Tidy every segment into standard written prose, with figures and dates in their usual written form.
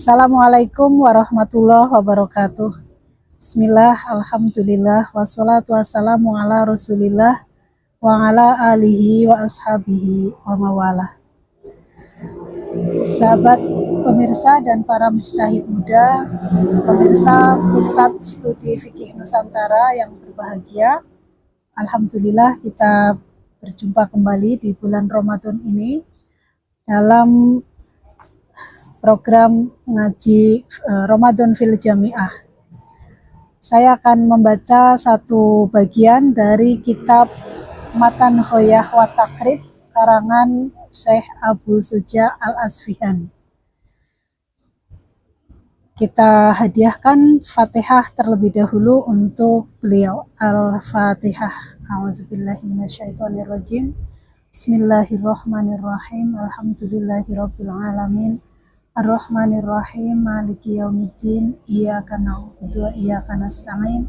Assalamualaikum warahmatullahi wabarakatuh. Bismillah, alhamdulillah, wassalatu wassalamu ala rasulillah wa ala alihi wa ashabihi wa mawalah. Sahabat pemirsa dan para mujtahid muda, pemirsa Pusat Studi Fikih Nusantara yang berbahagia, alhamdulillah kita berjumpa kembali di bulan Ramadan ini dalam program ngaji Ramadan fil Jami'ah. Saya akan membaca satu bagian dari kitab Matan Khoyah wa Takrib karangan Syekh Abu Suja Al-Asfihan. Kita hadiahkan Fatihah terlebih dahulu untuk beliau. Al-Fatihah. A'udzubillahi minasyaitonirrajim. Bismillahirrahmanirrahim. Alhamdulillahirabbil alamin. Ar-Rahmanir-Rahim, Maliki Yaumiddin, Iyyaka na'budu wa iyyaka nasta'in.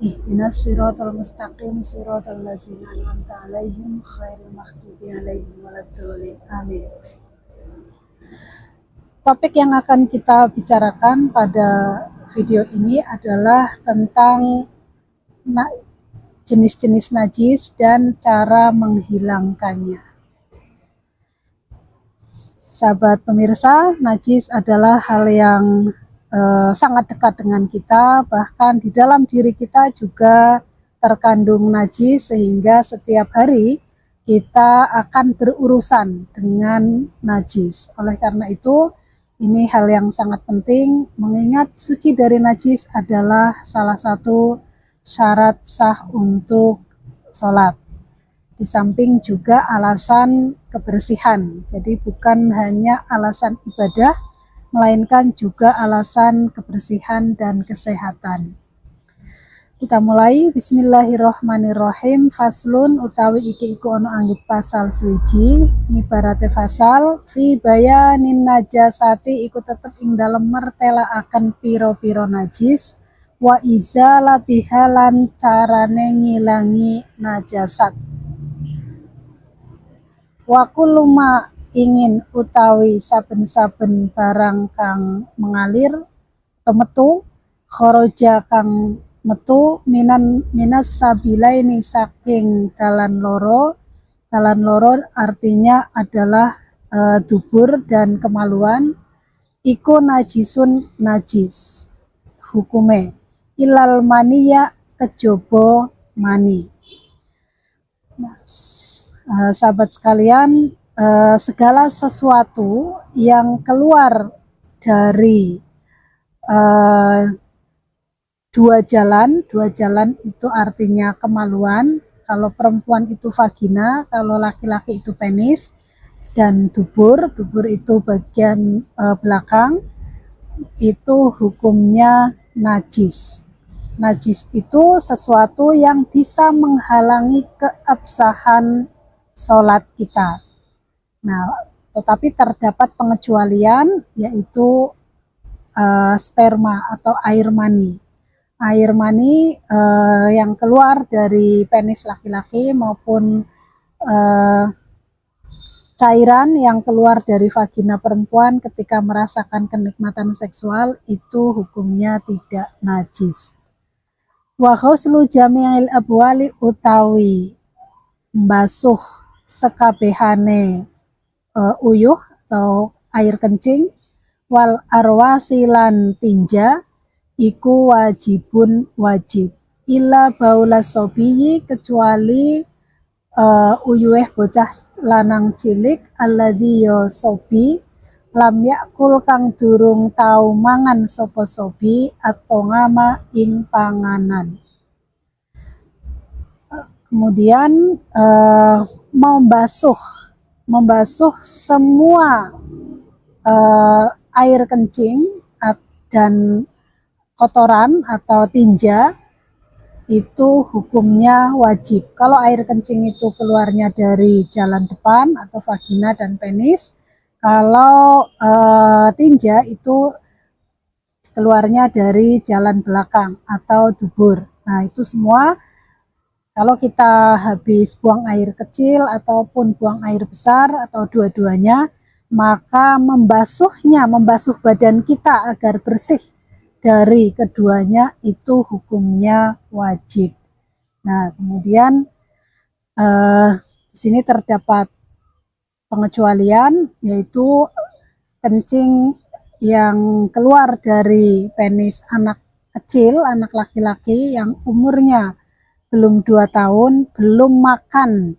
Ihdinas siratal mustaqim, siratal ladzina an'amta 'alaihim ghairil maghdubi 'alaihim waladdallin. Amin. Topik yang akan kita bicarakan pada video ini adalah tentang jenis-jenis najis dan cara menghilangkannya. Sahabat pemirsa, najis adalah hal yang sangat dekat dengan kita, bahkan di dalam diri kita juga terkandung najis, sehingga setiap hari kita akan berurusan dengan najis. Oleh karena itu, ini hal yang sangat penting, mengingat suci dari najis adalah salah satu syarat sah untuk sholat. Di samping juga alasan kebersihan, jadi bukan hanya alasan ibadah, melainkan juga alasan kebersihan dan kesehatan. Kita mulai. Bismillahirrohmanirrohim. Faslun utawi iki iku ono anggit pasal suci, ibarate fasal fi bayanin najasati iku tetep ing dalem mertelaaken piro-piro najis, wa izalatiha lan carane ngilangi najasat. Wa kuluma ingin utawi saben-saben barang kang mengalir atau metu, khoroja kang metu minas sabilaini saking dalan loro. Dalan loro artinya adalah dubur dan kemaluan. Iku najisun najis hukume ilal maniya kejobo mani. Sahabat sekalian, segala sesuatu yang keluar dari dua jalan itu artinya kemaluan. Kalau perempuan itu vagina, kalau laki-laki itu penis, dan dubur itu bagian belakang, itu hukumnya najis. Najis itu sesuatu yang bisa menghalangi keabsahan sholat kita. Nah, tetapi terdapat pengecualian, yaitu sperma atau air mani. Air mani yang keluar dari penis laki-laki maupun cairan yang keluar dari vagina perempuan ketika merasakan kenikmatan seksual itu hukumnya tidak najis. Wa ghuslu jami'il abwali utawi mbasuh sekabehane uyuh atau air kencing, wal arwasilan tinja iku wajibun wajib, illa baula sobiyi kecuali uyuh bocah lanang cilik, allazi yo sobi lam yakul kang durung tau mangan sopo sobi atau ngama ing panganan. Kemudian membasuh semua air kencing dan kotoran atau tinja itu hukumnya wajib. Kalau air kencing itu keluarnya dari jalan depan atau vagina dan penis, kalau tinja itu keluarnya dari jalan belakang atau dubur. Nah, itu semua kalau kita habis buang air kecil ataupun buang air besar atau dua-duanya, maka membasuh badan kita agar bersih dari keduanya itu hukumnya wajib. Nah, kemudian di sini terdapat pengecualian, yaitu kencing yang keluar dari penis anak kecil, anak laki-laki yang umurnya belum 2 tahun, belum makan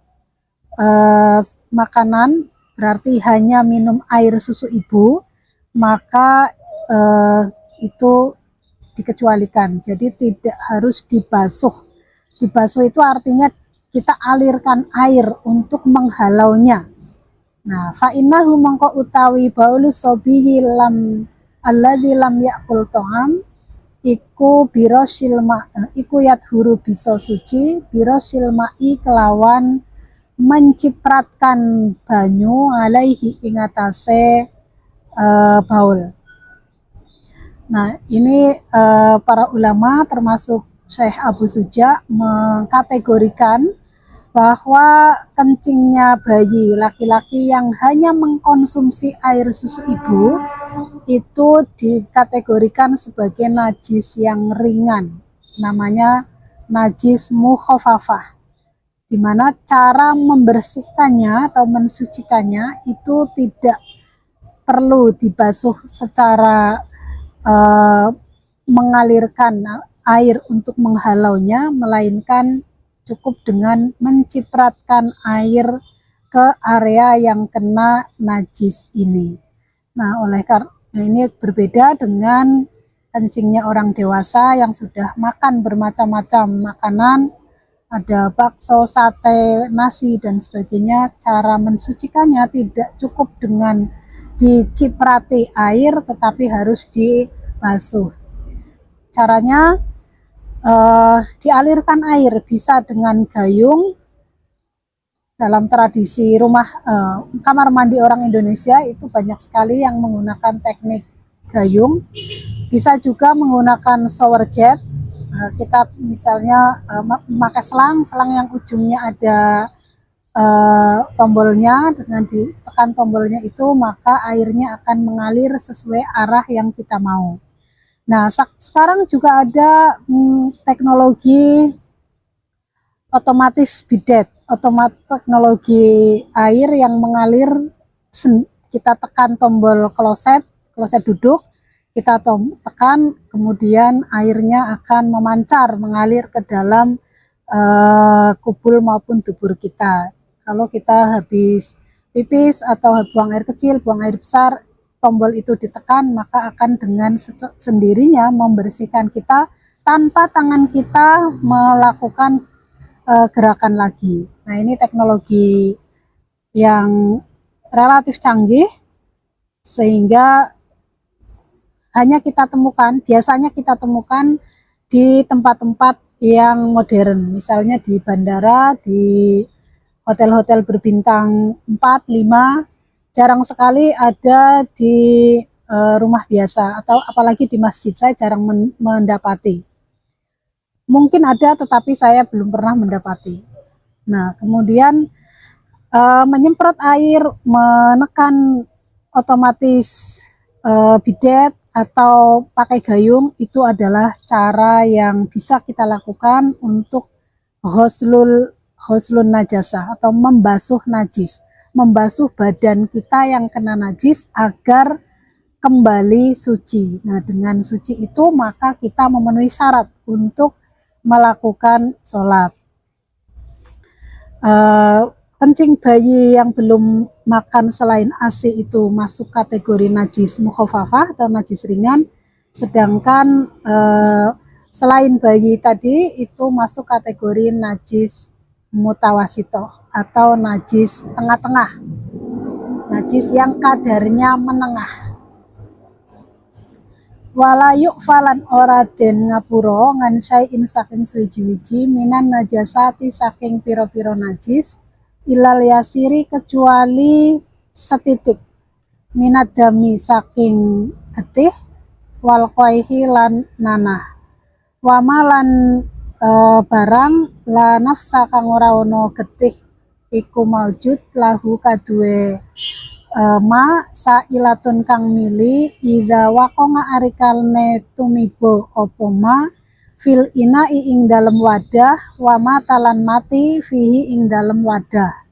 makanan, berarti hanya minum air susu ibu, maka itu dikecualikan. Jadi tidak harus dibasuh. Dibasuh itu artinya kita alirkan air untuk menghalaunya. Nah, fa innahu mangko utawi baulu sobihi lam allazi lam yakul to'am iku birosil ma iku yadhuru bisa suci birosil ma'i kelawan mencipratkan banyu alaihi ingatase baul. Nah, ini para ulama termasuk Syekh Abu Suja mengkategorikan bahwa kencingnya bayi laki-laki yang hanya mengkonsumsi air susu ibu itu dikategorikan sebagai najis yang ringan, namanya najis mukhafafah, di mana cara membersihkannya atau mensucikannya itu tidak perlu dibasuh secara mengalirkan air untuk menghalaunya, melainkan cukup dengan mencipratkan air ke area yang kena najis ini. Nah, oleh karena ini berbeda dengan kencingnya orang dewasa yang sudah makan bermacam-macam makanan, ada bakso, sate, nasi, dan sebagainya. Cara mensucikannya tidak cukup dengan diciprati air, tetapi harus dibasuh. Caranya dialirkan air, bisa dengan gayung. Dalam tradisi rumah kamar mandi orang Indonesia itu banyak sekali yang menggunakan teknik gayung. Bisa juga menggunakan shower jet. Kita misalnya memakai selang yang ujungnya ada tombolnya, dengan ditekan tombolnya itu maka airnya akan mengalir sesuai arah yang kita mau. Nah, sekarang juga ada teknologi otomatis bidet, teknologi air yang mengalir. Kita tekan tombol kloset duduk, kita tekan, kemudian airnya akan memancar, mengalir ke dalam kubul maupun dubur kita. Kalau kita habis pipis atau buang air kecil, buang air besar, tombol itu ditekan, maka akan dengan sendirinya membersihkan kita tanpa tangan kita melakukan gerakan lagi. Nah, ini teknologi yang relatif canggih sehingga biasanya kita temukan di tempat-tempat yang modern, misalnya di bandara, di hotel-hotel berbintang 4, 5, jarang sekali ada di rumah biasa, atau apalagi di masjid saya jarang mendapati. Mungkin ada, tetapi saya belum pernah mendapati. Nah, kemudian menyemprot air, menekan otomatis bidet atau pakai gayung, itu adalah cara yang bisa kita lakukan untuk ghuslun najasah atau membasuh najis, membasuh badan kita yang kena najis agar kembali suci. Nah, dengan suci itu maka kita memenuhi syarat untuk melakukan sholat. Kencing bayi yang belum makan selain ASI itu masuk kategori najis mukhafafah atau najis ringan, sedangkan selain bayi tadi itu masuk kategori najis mutawasitoh atau najis tengah-tengah, najis yang kadarnya menengah. Wala yu'falan ora den ngapura ngan syai'in saking suwiji-wiji minan najasati saking piro-piro najis ilal yasiri kecuali setitik, minat dami saking getih, wal qaihi lan nanah, wamalan barang la nafsa kang ora ono getih iku maujud lahu kaduwe Ma sailatun kang mili iza wakonga arikalne tumibo opo ma fil ina ing dalem wadah wama talan mati fihi ing dalem wadah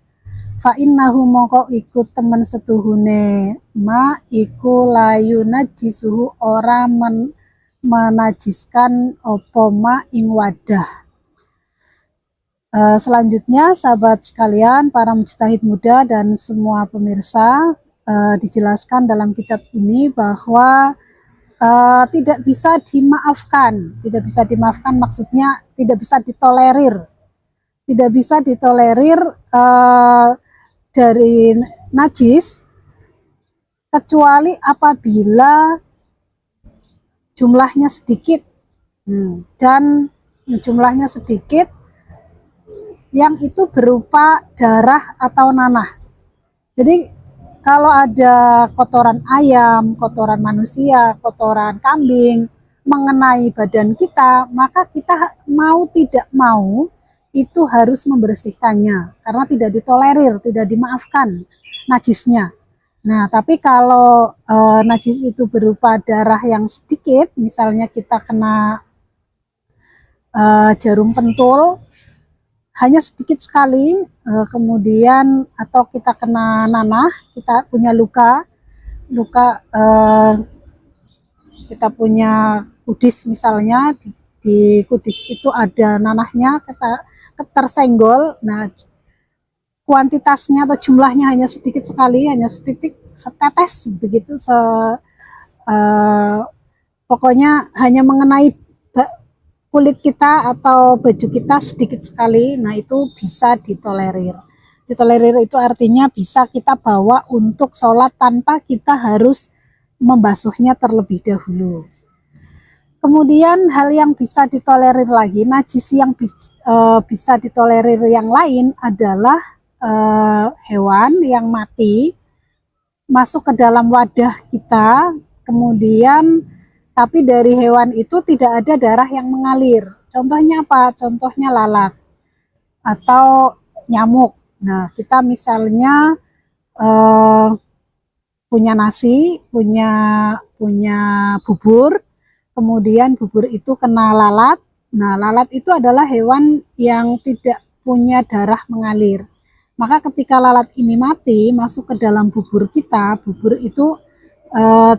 fa innahu mongko iku temen setuhune ma iku layu najisuhu ora menajiskan opo ma ing wadah. Selanjutnya sahabat sekalian, para mujtahid muda dan semua pemirsa, dijelaskan dalam kitab ini bahwa tidak bisa dimaafkan. Tidak bisa dimaafkan maksudnya tidak bisa ditolerir. Tidak bisa ditolerir dari najis kecuali apabila jumlahnya sedikit. Dan jumlahnya sedikit yang itu berupa darah atau nanah. Jadi kalau ada kotoran ayam, kotoran manusia, kotoran kambing mengenai badan kita, maka kita mau tidak mau itu harus membersihkannya karena tidak ditolerir, tidak dimaafkan najisnya. Nah, tapi kalau najis itu berupa darah yang sedikit, misalnya kita kena jarum pentul hanya sedikit sekali, kemudian atau kita kena nanah, kita punya luka, kita punya kudis misalnya, di kudis itu ada nanahnya, kita tersenggol, nah kuantitasnya atau jumlahnya hanya sedikit sekali, hanya setetes begitu, pokoknya hanya mengenai kulit kita atau baju kita sedikit sekali, nah itu bisa ditolerir. Ditolerir itu artinya bisa kita bawa untuk sholat tanpa kita harus membasuhnya terlebih dahulu. Kemudian hal yang bisa ditolerir lagi, najis yang bisa ditolerir yang lain adalah hewan yang mati masuk ke dalam wadah kita, kemudian tapi dari hewan itu tidak ada darah yang mengalir. Contohnya apa? Contohnya lalat atau nyamuk. Nah, kita misalnya punya nasi, punya bubur, kemudian bubur itu kena lalat. Nah, lalat itu adalah hewan yang tidak punya darah mengalir. Maka ketika lalat ini mati, masuk ke dalam bubur kita, bubur itu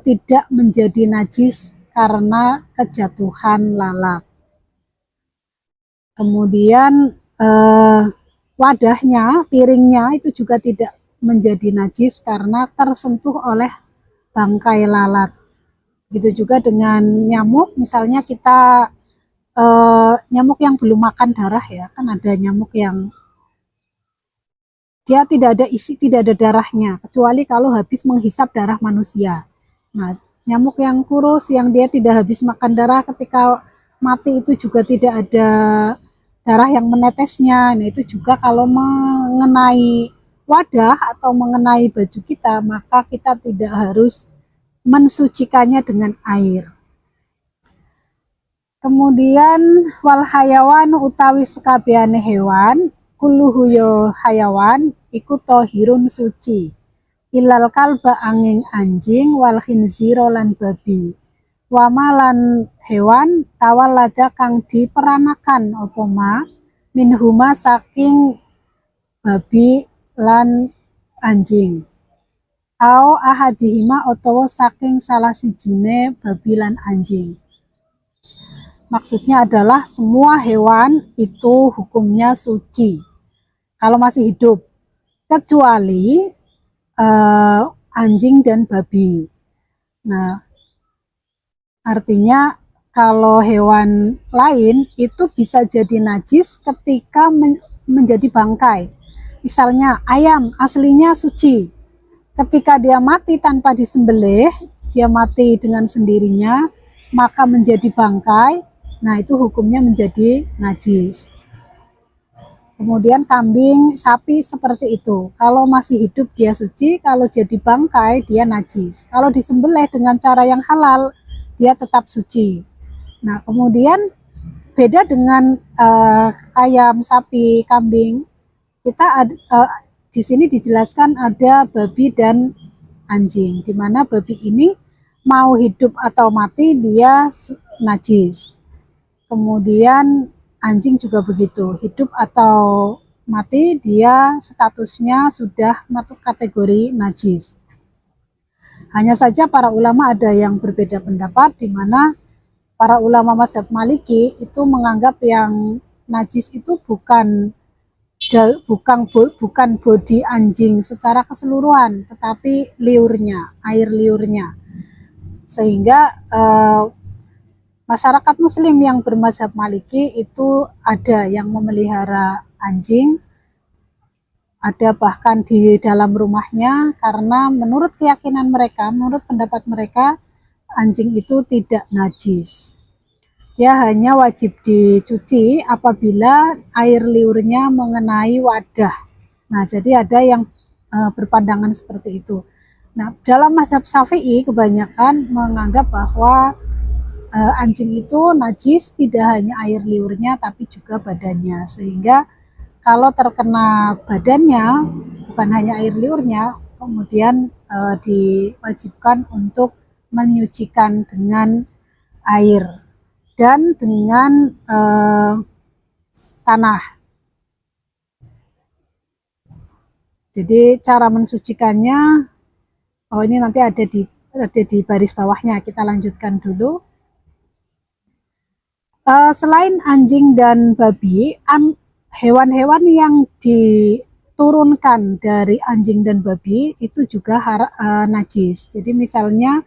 tidak menjadi najis karena kejatuhan lalat. Kemudian wadahnya, piringnya itu juga tidak menjadi najis karena tersentuh oleh bangkai lalat. Begitu juga dengan nyamuk, misalnya kita nyamuk yang belum makan darah ya, kan ada nyamuk yang dia tidak ada isi, tidak ada darahnya, kecuali kalau habis menghisap darah manusia. Nah, nyamuk yang kurus yang dia tidak habis makan darah ketika mati itu juga tidak ada darah yang menetesnya. Nah, itu juga kalau mengenai wadah atau mengenai baju kita, maka kita tidak harus mensucikannya dengan air. Kemudian wal hayawan utawi sekabehane hewan, kulluhu yo hayawan iku tohirun suci. Ilal kalba angin anjing wal khinziro lan babi. Wamalan hewan tawalada kang diperanakan opo ma minhuma saking babi lan anjing. Au ahadihima otowo saking salah sijine babi lan anjing. Maksudnya adalah semua hewan itu hukumnya suci kalau masih hidup, kecuali anjing dan babi. Nah, artinya kalau hewan lain itu bisa jadi najis ketika menjadi bangkai. Misalnya ayam aslinya suci, ketika dia mati tanpa disembelih, dia mati dengan sendirinya, maka menjadi bangkai, nah itu hukumnya menjadi najis. Kemudian kambing, sapi seperti itu. Kalau masih hidup dia suci, kalau jadi bangkai dia najis. Kalau disembelih dengan cara yang halal, dia tetap suci. Nah, kemudian beda dengan ayam, sapi, kambing. Kita di sini dijelaskan ada babi dan anjing, dimana babi ini mau hidup atau mati dia najis. Kemudian anjing juga begitu, hidup atau mati dia statusnya sudah masuk kategori najis. Hanya saja para ulama ada yang berbeda pendapat, di mana para ulama mazhab Maliki itu menganggap yang najis itu bukan bodi anjing secara keseluruhan, tetapi liurnya, air liurnya. Sehingga masyarakat muslim yang bermazhab Maliki itu ada yang memelihara anjing, ada bahkan di dalam rumahnya, karena menurut keyakinan mereka, menurut pendapat mereka, anjing itu tidak najis. Dia hanya wajib dicuci apabila air liurnya mengenai wadah. Nah, jadi ada yang berpandangan seperti itu. Nah, dalam mazhab Syafi'i kebanyakan menganggap bahwa anjing itu najis tidak hanya air liurnya tapi juga badannya. Sehingga kalau terkena badannya, bukan hanya air liurnya, kemudian diwajibkan untuk menyucikan dengan air dan dengan tanah. Jadi cara mensucikannya, ini nanti ada di baris bawahnya, kita lanjutkan dulu. Selain anjing dan babi, hewan-hewan yang diturunkan dari anjing dan babi itu juga najis. Jadi misalnya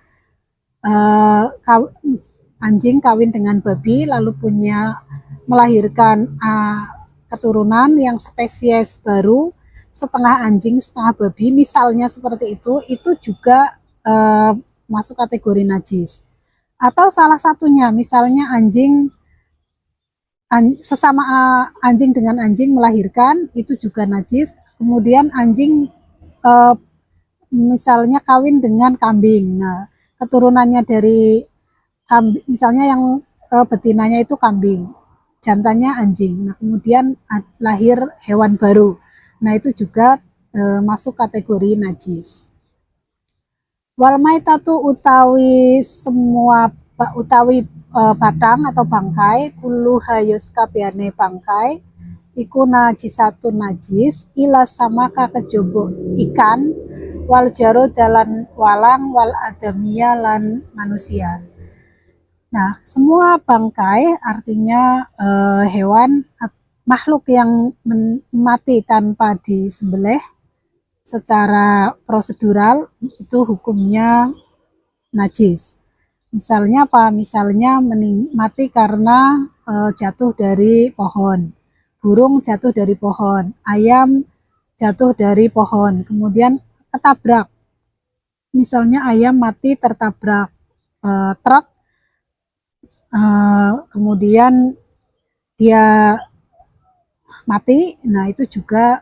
anjing kawin dengan babi lalu melahirkan keturunan yang spesies baru, setengah anjing setengah babi, misalnya seperti itu juga masuk kategori najis. Atau salah satunya misalnya sesama anjing dengan anjing melahirkan, itu juga najis. Kemudian anjing misalnya kawin dengan kambing, nah keturunannya dari misalnya yang betinanya itu kambing, jantannya anjing. Nah, kemudian lahir hewan baru. Nah, itu juga masuk kategori najis. Wal maitatu utawi batang atau bangkai, kulu hayus kabehane bangkai iku najisatun najis ila sama kejaba ikan wal jaro dalan walang wal adamia lan manusia. Nah, semua bangkai artinya hewan makhluk yang mati tanpa disembelih secara prosedural itu hukumnya najis. Misalnya apa? Misalnya mati karena jatuh dari pohon, burung jatuh dari pohon, ayam jatuh dari pohon, kemudian ketabrak. Misalnya ayam mati tertabrak truk, kemudian dia mati, nah itu juga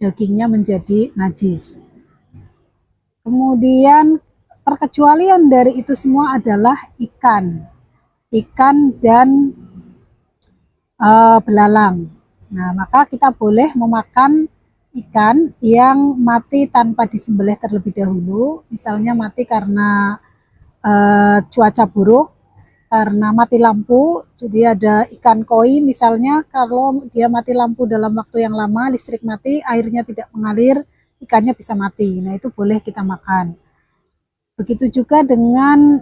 dagingnya menjadi najis. Kemudian perkecualian dari itu semua adalah ikan dan belalang. Nah, maka kita boleh memakan ikan yang mati tanpa disembelih terlebih dahulu, misalnya mati karena cuaca buruk, karena mati lampu. Jadi ada ikan koi misalnya, kalau dia mati lampu dalam waktu yang lama, listrik mati, airnya tidak mengalir, ikannya bisa mati. Nah, itu boleh kita makan. Begitu juga dengan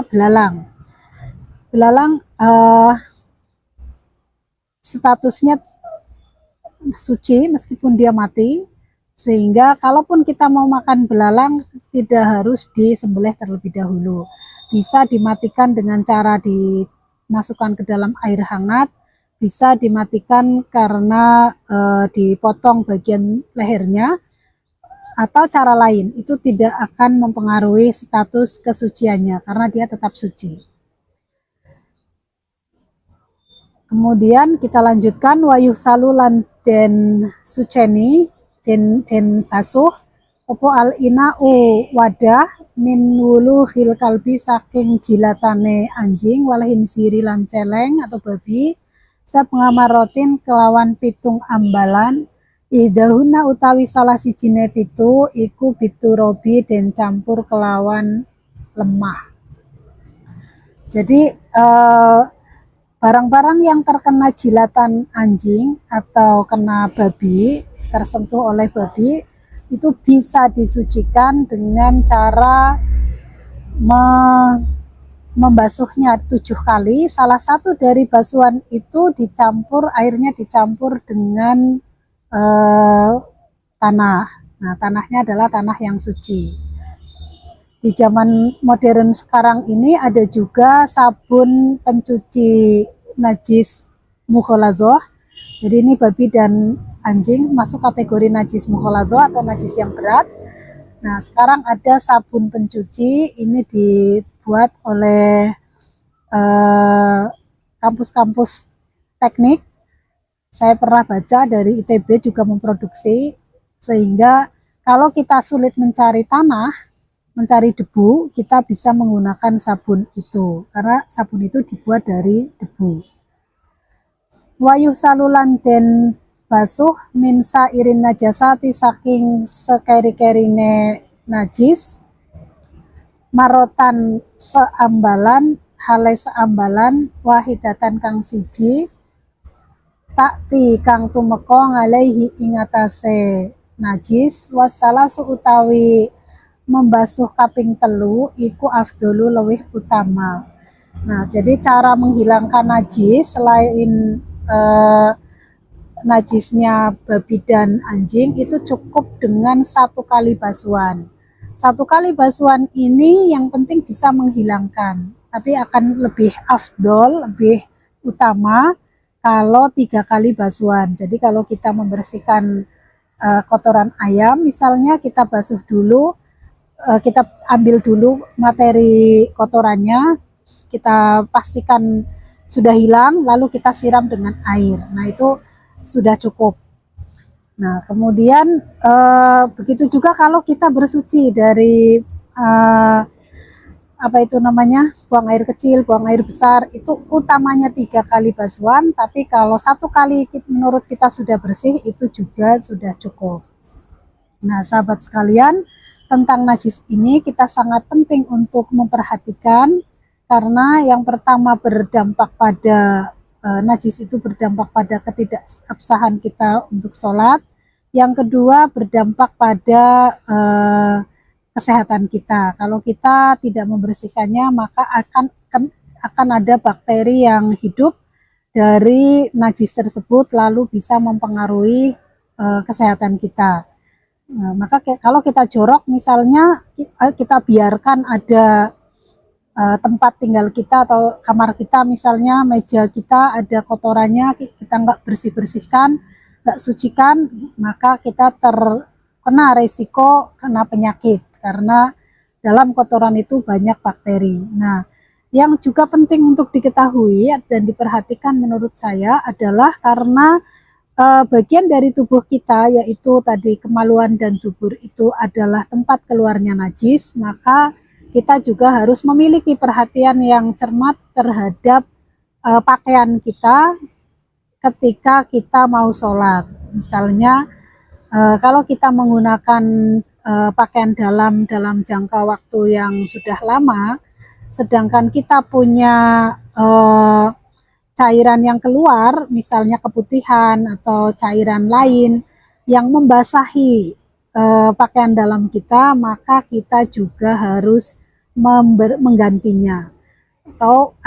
belalang. Belalang statusnya suci meskipun dia mati, sehingga kalaupun kita mau makan belalang tidak harus disembelih terlebih dahulu. Bisa dimatikan dengan cara dimasukkan ke dalam air hangat, bisa dimatikan karena dipotong bagian lehernya, atau cara lain. Itu tidak akan mempengaruhi status kesuciannya karena dia tetap suci. Kemudian kita lanjutkan, wayuh salulan den suceni den basuh opo al ina'u wadah min wuluhil kalbi saking jilatane anjing walahin siri lan celeng atau babi sapengamarotin kelawan pitung ambalan Idahuna utawi salah sijine pitu iku biturobi den campur kelawan lemah. Jadi barang-barang yang terkena jilatan anjing atau kena babi, tersentuh oleh babi, itu bisa disucikan dengan cara membasuhnya 7 kali. Salah satu dari basuhan itu airnya dicampur dengan tanah. Nah, tanahnya adalah tanah yang suci. Di zaman modern sekarang ini ada juga sabun pencuci najis mukholazoh. Jadi ini babi dan anjing masuk kategori najis mukholazoh atau najis yang berat. Nah, sekarang ada sabun pencuci, ini dibuat oleh kampus-kampus teknik. Saya pernah baca dari ITB juga memproduksi, sehingga kalau kita sulit mencari tanah, mencari debu, kita bisa menggunakan sabun itu, karena sabun itu dibuat dari debu. Wayuh salulan den basuh minsa irin najasati saking sekeri-kerine najis, marotan seambalan, hale seambalan, wahidatan kang siji, takti kang tumeka ngalehi ingatase najis, wasalasu utawi membasuh kaping telu iku afdolu lewih utama. Nah, jadi cara menghilangkan najis selain najisnya babi dan anjing itu cukup dengan 1 kali basuhan. 1 kali basuhan ini yang penting bisa menghilangkan, tapi akan lebih afdol, lebih utama kalau 3 kali basuhan. Jadi kalau kita membersihkan kotoran ayam, misalnya kita basuh dulu, kita ambil dulu materi kotorannya, kita pastikan sudah hilang, lalu kita siram dengan air. Nah, itu sudah cukup. Nah, kemudian begitu juga kalau kita bersuci dari apa itu namanya, buang air kecil, buang air besar, itu utamanya 3 kali basuhan, tapi kalau 1 kali menurut kita sudah bersih, itu juga sudah cukup. Nah, sahabat sekalian, tentang najis ini kita sangat penting untuk memperhatikan, karena yang pertama berdampak pada najis itu berdampak pada ketidakabsahan kita untuk sholat, yang kedua berdampak pada kesehatan kita. Kalau kita tidak membersihkannya, maka akan ada bakteri yang hidup dari najis tersebut, lalu bisa mempengaruhi kesehatan kita. Nah, maka kalau kita jorok, misalnya kita biarkan ada tempat tinggal kita atau kamar kita, misalnya meja kita ada kotorannya, kita nggak bersih-bersihkan, nggak sucikan, maka kita terkena resiko kena penyakit, karena dalam kotoran itu banyak bakteri. Nah, yang juga penting untuk diketahui dan diperhatikan menurut saya adalah karena bagian dari tubuh kita, yaitu tadi kemaluan dan dubur, itu adalah tempat keluarnya najis, maka kita juga harus memiliki perhatian yang cermat terhadap pakaian kita ketika kita mau sholat. Misalnya kalau kita menggunakan pakaian dalam jangka waktu yang sudah lama, sedangkan kita punya cairan yang keluar, misalnya keputihan atau cairan lain yang membasahi pakaian dalam kita, maka kita juga harus menggantinya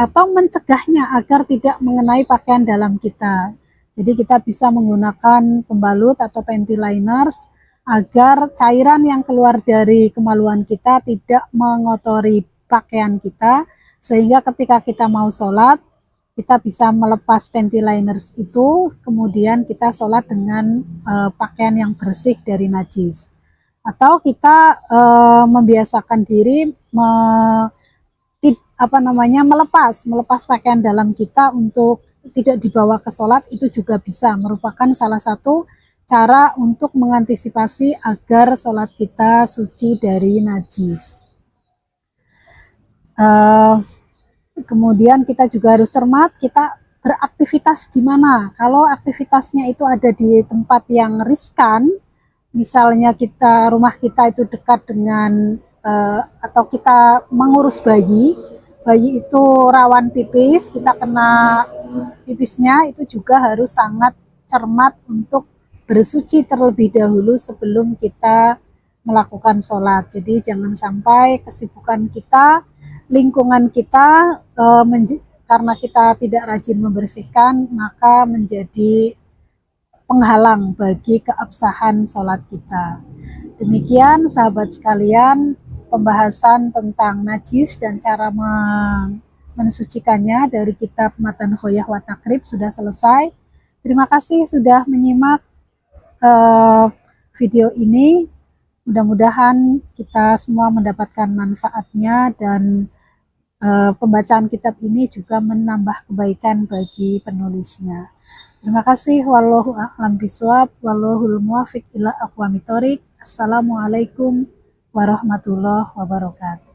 atau mencegahnya agar tidak mengenai pakaian dalam kita. Jadi kita bisa menggunakan pembalut atau panty liners agar cairan yang keluar dari kemaluan kita tidak mengotori pakaian kita, sehingga ketika kita mau sholat, kita bisa melepas panty liners itu, kemudian kita sholat dengan pakaian yang bersih dari najis. Atau kita membiasakan diri melepas pakaian dalam kita untuk tidak dibawa ke sholat, itu juga bisa merupakan salah satu cara untuk mengantisipasi agar sholat kita suci dari najis. Kemudian kita juga harus cermat, kita beraktivitas di mana. Kalau aktivitasnya itu ada di tempat yang riskan, misalnya rumah kita itu dekat dengan atau kita mengurus bayi, bayi itu rawan pipis, kita kena pipisnya, itu juga harus sangat cermat untuk bersuci terlebih dahulu sebelum kita melakukan sholat. Jadi jangan sampai kesibukan kita, lingkungan kita karena kita tidak rajin membersihkan, maka menjadi penghalang bagi keabsahan sholat kita. Demikian sahabat sekalian, pembahasan tentang najis dan cara mensucikannya dari kitab Matan Khoyah wa Takrib sudah selesai. Terima kasih sudah menyimak video ini. Mudah-mudahan kita semua mendapatkan manfaatnya dan pembacaan kitab ini juga menambah kebaikan bagi penulisnya. Terima kasih. Wallahu a'lam bishawab. Wallahul muwaffiq ila aqwamit thoriq. Assalamualaikum warahmatullahi wabarakatuh.